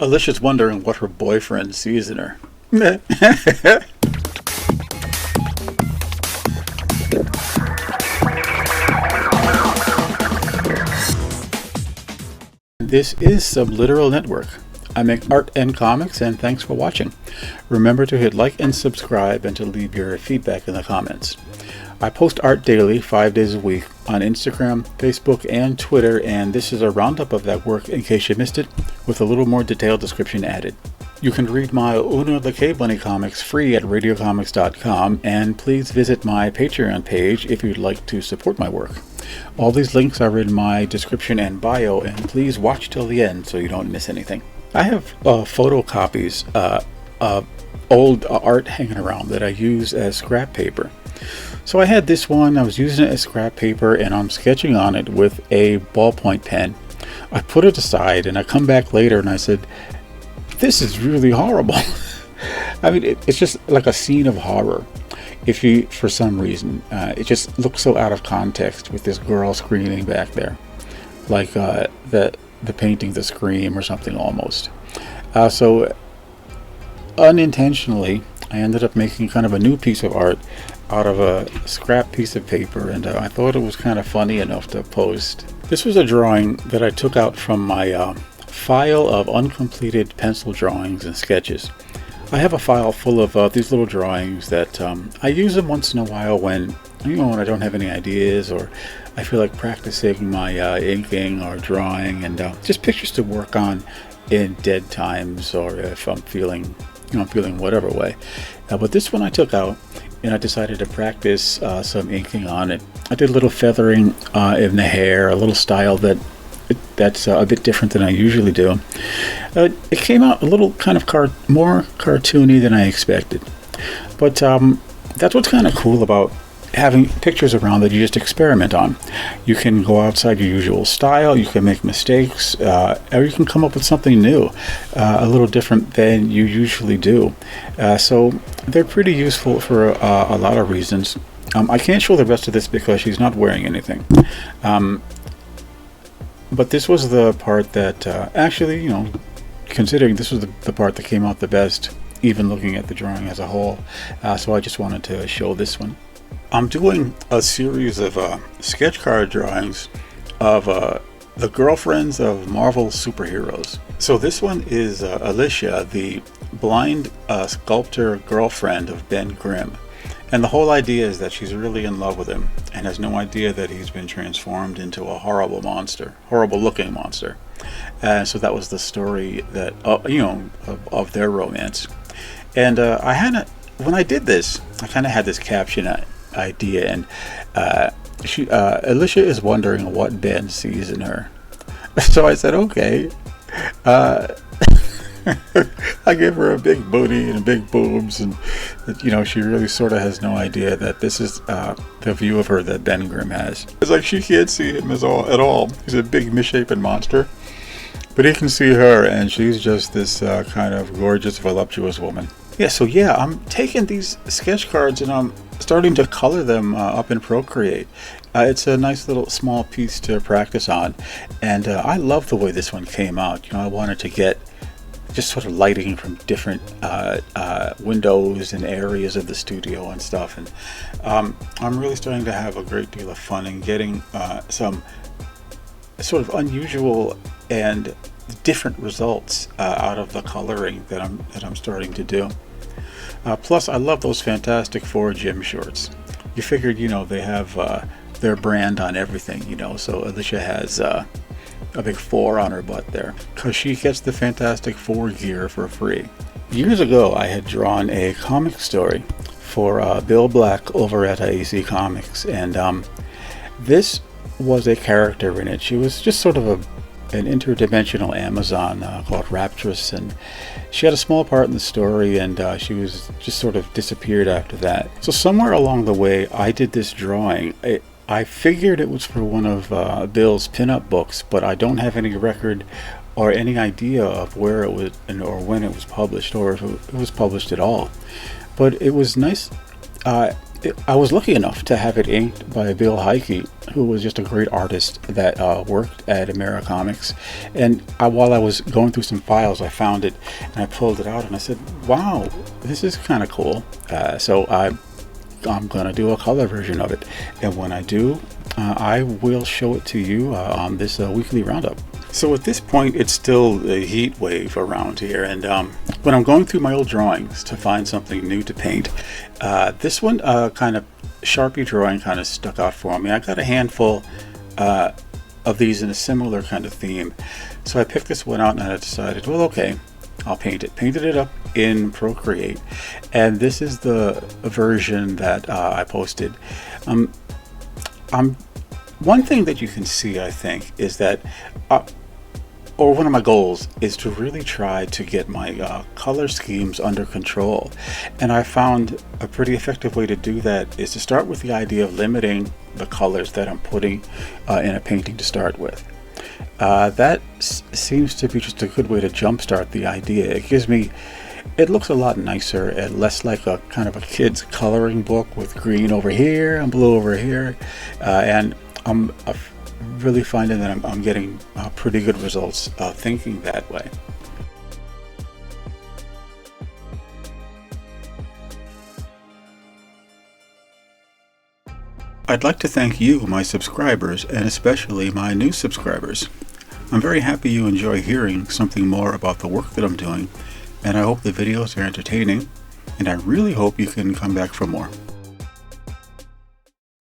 Alicia's wondering what her boyfriend sees in her. This is Subliteral Network. I make art and comics, and thanks for watching. Remember to hit like and subscribe and to leave your feedback in the comments. I post art daily, 5 days a week, on Instagram, Facebook, and Twitter, and this is a roundup of that work in case you missed it, with a little more detailed description added. You can read my Una the K-Bunny comics free at radiocomics.com, and please visit my Patreon page if you'd like to support my work. All these links are in my description and bio, and please watch till the end so you don't miss anything. I have photocopies of old art hanging around that I use as scrap paper. So I had this one, I was using it as scrap paper, and I'm sketching on it with a ballpoint pen. I put it aside, and I come back later and I said, this is really horrible. I mean, it's just like a scene of horror. If you, for some reason, it just looks so out of context with this girl screaming back there. Like the painting The Scream or something almost. So unintentionally, I ended up making kind of a new piece of art out of a scrap piece of paper, and I thought it was kind of funny enough to post. This was a drawing that I took out from my file of uncompleted pencil drawings and sketches. I have a file full of these little drawings that I use them once in a while when I don't have any ideas, or I feel like practicing my inking or drawing, and just pictures to work on in dead times, or if I'm feeling whatever way. But this one I took out, and I decided to practice some inking on it. I did a little feathering in the hair, a little style that's a bit different than I usually do. It came out a little kind of more cartoony than I expected. But that's what's kind of cool about having pictures around that you just experiment on. You can go outside your usual style, you can make mistakes, or you can come up with something new, a little different than you usually do. So they're pretty useful for a lot of reasons. I can't show the rest of this because she's not wearing anything. But this was the part that actually, considering this was the part that came out the best, even looking at the drawing as a whole. So I just wanted to show this one. I'm doing a series of sketch card drawings of the girlfriends of Marvel superheroes. So this one is Alicia, the blind sculptor girlfriend of Ben Grimm. And the whole idea is that she's really in love with him and has no idea that he's been transformed into a horrible looking monster. So that was the story that, of their romance. And when I did this, I kind of had this caption idea, and Alicia is wondering what Ben sees in her. So I said, okay. I gave her a big booty and big boobs, and she really sort of has no idea that this is the view of her that Ben Grimm has. It's like she can't see him at all. He's a big misshapen monster, but he can see her, and she's just this kind of gorgeous, voluptuous woman. I'm taking these sketch cards and I'm starting to color them up in Procreate. It's a nice little small piece to practice on, and I love the way this one came out. I wanted to get just sort of lighting from different windows and areas of the studio and stuff, and I'm really starting to have a great deal of fun in getting some sort of unusual and different results out of the coloring that I'm starting to do. Plus, I love those Fantastic Four gym shorts. You figured, they have their brand on everything, so Alicia has a big 4 on her butt there, because she gets the Fantastic Four gear for free. Years ago, I had drawn a comic story for Bill Black over at AC Comics, and this was a character in it. She was just sort of an interdimensional Amazon called Raptress, and she had a small part in the story, and she was just sort of disappeared after that. So somewhere along the way, I did this drawing. I figured it was for one of Bill's pinup books, but I don't have any record or any idea of where it was or when it was published, or if it was published at all. But it was nice I was lucky enough to have it inked by Bill Heike, who was just a great artist that worked at Americomics. And while I was going through some files, I found it and I pulled it out and I said, wow, this is kind of cool. So I'm going to do a color version of it. And when I do, I will show it to you on this weekly roundup. So at this point, it's still a heat wave around here, and when I'm going through my old drawings to find something new to paint, this one kind of Sharpie drawing kind of stuck out for me. I got a handful of these in a similar kind of theme, so I picked this one out and I decided, well, okay, I'll paint it. Painted it up in Procreate, and this is the version that I posted. One thing that you can see, I think, is that or one of my goals is to really try to get my color schemes under control. And I found a pretty effective way to do that is to start with the idea of limiting the colors that I'm putting in a painting to start with. That seems to be just a good way to jumpstart the idea. It looks a lot nicer and less like a kind of a kid's coloring book with green over here and blue over here. And I'm really finding that I'm getting pretty good results thinking that way. I'd like to thank you, my subscribers, and especially my new subscribers. I'm very happy you enjoy hearing something more about the work that I'm doing, and I hope the videos are entertaining, and I really hope you can come back for more.